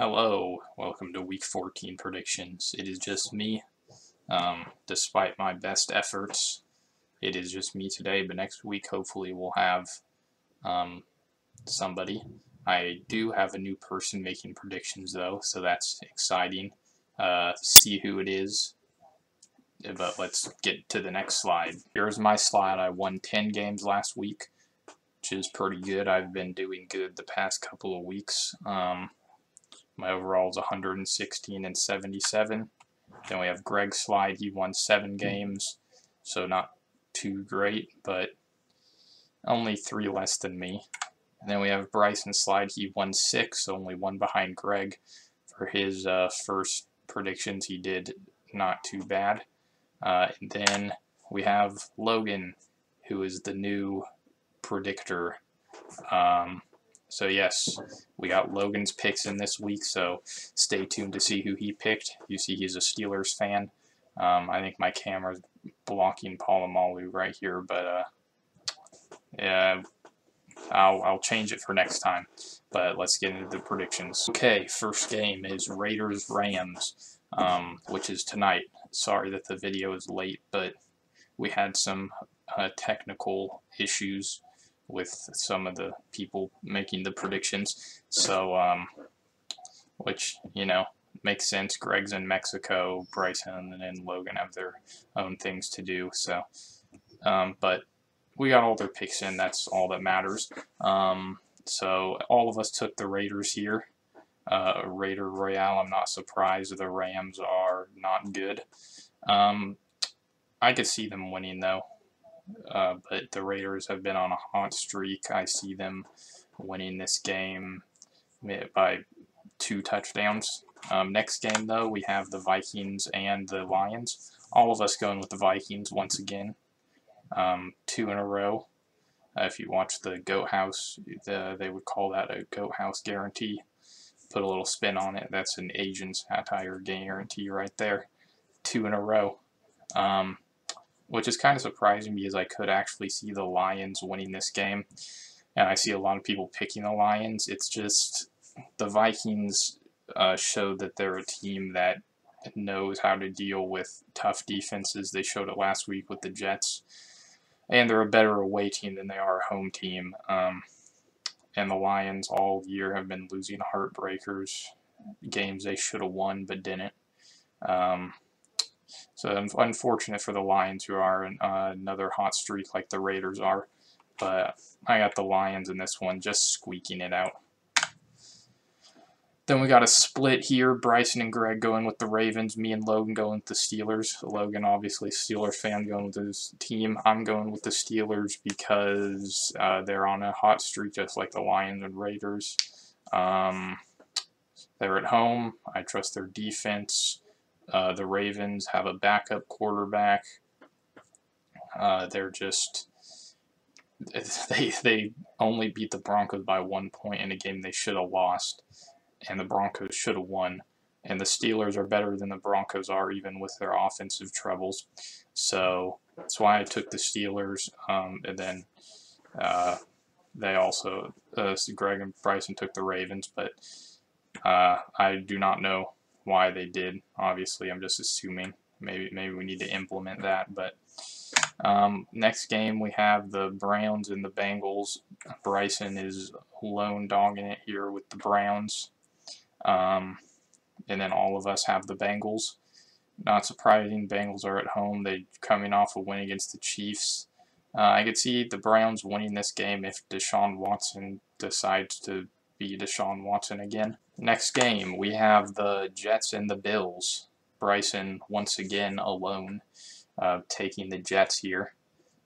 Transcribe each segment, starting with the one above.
Hello, welcome to Week 14 predictions. It is just me. Despite my best efforts, it is just me today, but next week hopefully we'll have somebody. I do have a new person making predictions though, so that's exciting. See who it is. But let's get to the next slide. Here's my slide. I won 10 games last week, which is pretty good. I've been doing good the past couple of weeks. My overall is 116 and 77. Then we have Greg's slide. He won 7 games, so not too great, but only 3 less than me. And then we have Bryson's slide. He won 6, so only 1 behind Greg. For his first predictions, he did not too bad. And then we have Logan, who is the new predictor. So yes, we got Logan's picks in this week, so stay tuned to see who he picked. You see he's a Steelers fan. I think my camera's blocking Polamalu right here, but yeah, I'll change it for next time. But let's get into the predictions. Okay, first game is Raiders-Rams, which is tonight. Sorry that the video is late, but we had some technical issues with some of the people making the predictions, so which, you know, makes sense. Greg's in Mexico, Bryson and Logan have their own things to do, so but we got all their picks in. That's all that matters. So all of us took the Raiders here. Raider Royale. I'm not surprised. The Rams are not good. I could see them winning though. But the Raiders have been on a hot streak. I see them winning this game by 2 touchdowns. Next game, though, we have the Vikings and the Lions. All of us going with the Vikings once again. 2 in a row. If you watch the Goat House, they would call that a Goat House guarantee. Put a little spin on it. That's an Asian satire guarantee right there. 2 in a row. Which is kind of surprising because I could actually see the Lions winning this game. And I see a lot of people picking the Lions. It's just the Vikings showed that they're a team that knows how to deal with tough defenses. They showed it last week with the Jets. And they're a better away team than they are a home team. And the Lions all year have been losing heartbreakers. Games they should have won but didn't. So unfortunate for the Lions, who are another hot streak like the Raiders are. But I got the Lions in this one, just squeaking it out. Then we got a split here. Bryson and Greg going with the Ravens. Me and Logan going with the Steelers. Logan, obviously, Steelers fan, going with his team. I'm going with the Steelers because they're on a hot streak, just like the Lions and Raiders. They're at home. I trust their defense. The Ravens have a backup quarterback. They're just they only beat the Broncos by 1 point in a game they should have lost, and the Broncos should have won. And the Steelers are better than the Broncos are, even with their offensive troubles. So that's why I took the Steelers. And then they also Greg and Bryson took the Ravens, but I do not know why they did. Obviously, I'm just assuming. Maybe we need to implement that. But next game, we have the Browns and the Bengals. Bryson is lone dogging it here with the Browns. And then all of us have the Bengals. Not surprising, Bengals are at home. They're coming off a win against the Chiefs. I could see the Browns winning this game if Deshaun Watson decides to be Deshaun Watson again. Next game, we have the Jets and the Bills. Bryson, once again, alone, taking the Jets here.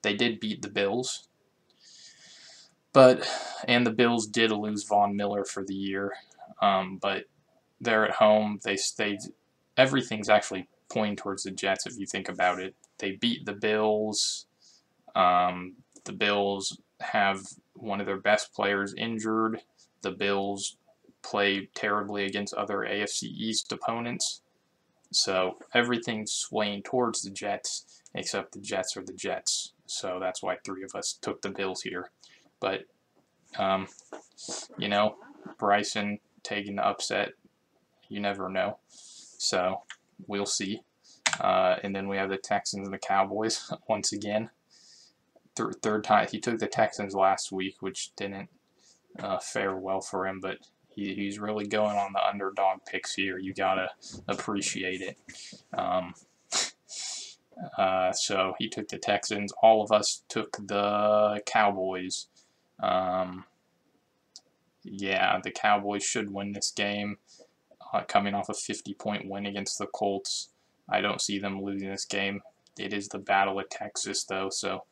They did beat the Bills, and the Bills did lose Von Miller for the year, but they're at home. Everything's actually pointing towards the Jets if you think about it. They beat the Bills. The Bills have one of their best players injured. The Bills play terribly against other AFC East opponents. So everything's swaying towards the Jets, except the Jets are the Jets. So that's why 3 of us took the Bills here. But, you know, Bryson taking the upset you never know. So we'll see. And then we have the Texans and the Cowboys once again. Third time. He took the Texans last week, which didn't fare well for him, but he's really going on the underdog picks here. You gotta appreciate it. So he took the Texans. All of us took the Cowboys. Yeah, the Cowboys should win this game. Coming off a 50-point win against the Colts, I don't see them losing this game. It is the Battle of Texas, though, so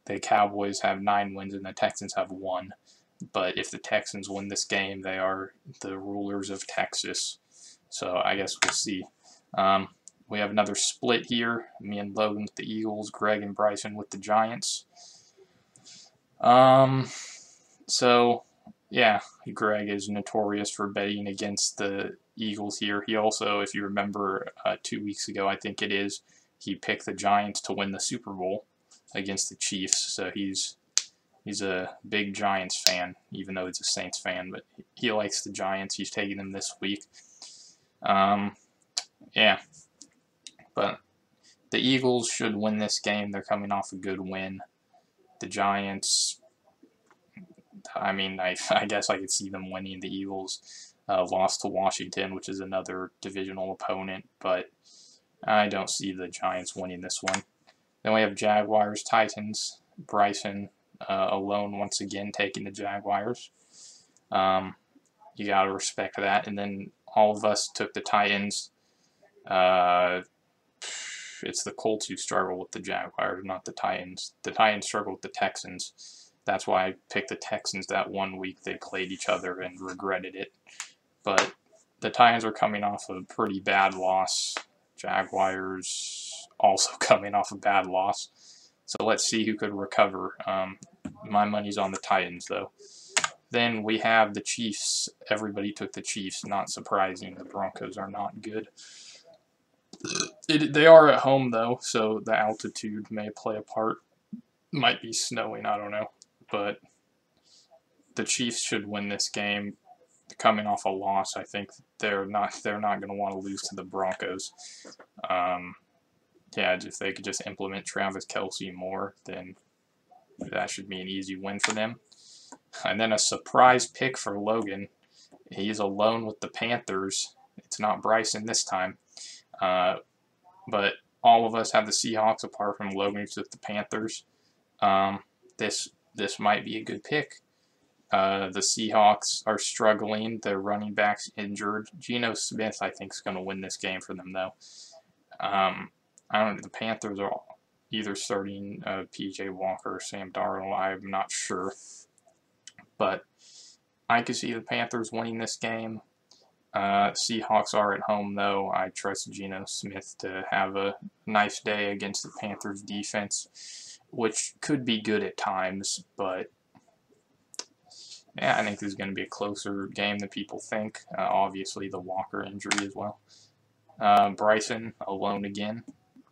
the Cowboys have 9 wins and the Texans have 1. But if the Texans win this game, they are the rulers of Texas. So I guess we'll see. We have another split here. Me and Logan with the Eagles, Greg and Bryson with the Giants. So, yeah, Greg is notorious for betting against the Eagles here. He also, if you remember 2 weeks ago, I think it is, he picked the Giants to win the Super Bowl against the Chiefs. So he's a big Giants fan, even though he's a Saints fan. But he likes the Giants. He's taking them this week. Yeah. But the Eagles should win this game. They're coming off a good win. The Giants, I mean, I guess I could see them winning. The Eagles lost to Washington, which is another divisional opponent, but I don't see the Giants winning this one. Then we have Jaguars, Titans, Bryson alone once again taking the Jaguars. You got to respect that. And then all of us took the Titans. It's the Colts who struggle with the Jaguars, not the Titans. The Titans struggle with the Texans. That's why I picked the Texans that 1 week they played each other and regretted it. But the Titans are coming off a pretty bad loss. Jaguars also coming off a bad loss. So let's see who could recover. My money's on the Titans, though. Then we have the Chiefs. Everybody took the Chiefs. Not surprising. The Broncos are not good. They are at home, though, so the altitude may play a part. Might be snowing, I don't know. But the Chiefs should win this game. Coming off a loss, I think they're not going to want to lose to the Broncos. Yeah, if they could just implement Travis Kelce more, then that should be an easy win for them. And then a surprise pick for Logan. He's alone with the Panthers. It's not Bryson this time. But all of us have the Seahawks apart from Logan who took the Panthers. This might be a good pick. The Seahawks are struggling. Their running back's injured. Geno Smith, I think, is going to win this game for them, though. I don't know. The Panthers are either starting P.J. Walker or Sam Darnold. I'm not sure. But I could see the Panthers winning this game. Seahawks are at home, though. I trust Geno Smith to have a nice day against the Panthers defense, which could be good at times, but yeah, I think this is going to be a closer game than people think. Obviously, the Walker injury as well. Bryson, alone again,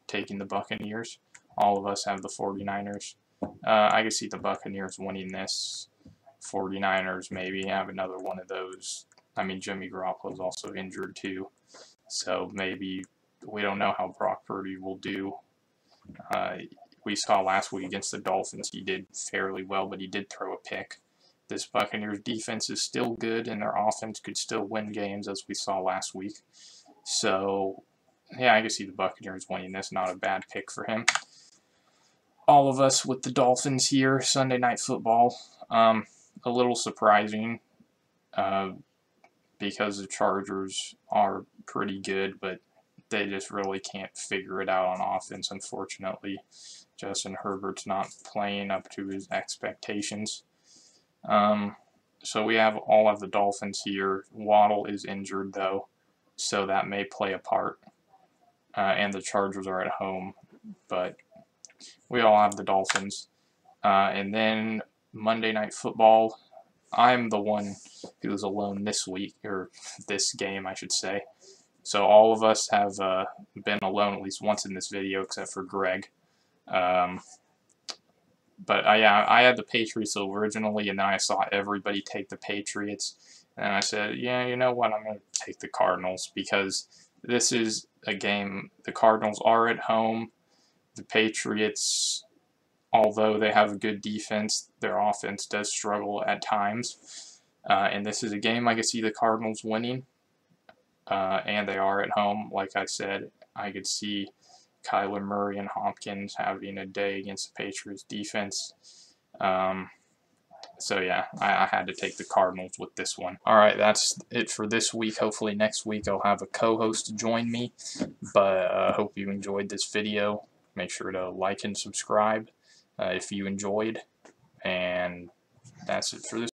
taking the Buccaneers. All of us have the 49ers. I can see the Buccaneers winning this. 49ers maybe have another one of those. I mean, Jimmy Garoppolo is also injured too, so maybe we don't know how Brock Purdy will do. We saw last week against the Dolphins he did fairly well, but he did throw a pick. This Buccaneers defense is still good, and their offense could still win games, as we saw last week. So, yeah, I can see the Buccaneers winning this. Not a bad pick for him. All of us with the Dolphins here, Sunday Night Football. A little surprising. Because the Chargers are pretty good, but they just really can't figure it out on offense, unfortunately. Justin Herbert's not playing up to his expectations. So we all have the Dolphins here. Waddle is injured, though, so that may play a part. And the Chargers are at home, but we all have the Dolphins. And then Monday Night Football. I'm the one who's alone this week, or this game, I should say. So all of us have been alone at least once in this video, except for Greg. But yeah, I had the Patriots originally, and then I saw everybody take the Patriots. And I said, yeah, you know what, I'm going to take the Cardinals because this is a game. The Cardinals are at home. The Patriots, although they have a good defense, their offense does struggle at times. And this is a game I could see the Cardinals winning. And they are at home. Like I said, I could see Kyler Murray and Hopkins having a day against the Patriots defense. So yeah, I had to take the Cardinals with this one. Alright, that's it for this week. Hopefully next week I'll have a co-host to join me. But I hope you enjoyed this video. Make sure to like and subscribe if you enjoyed. And that's it for this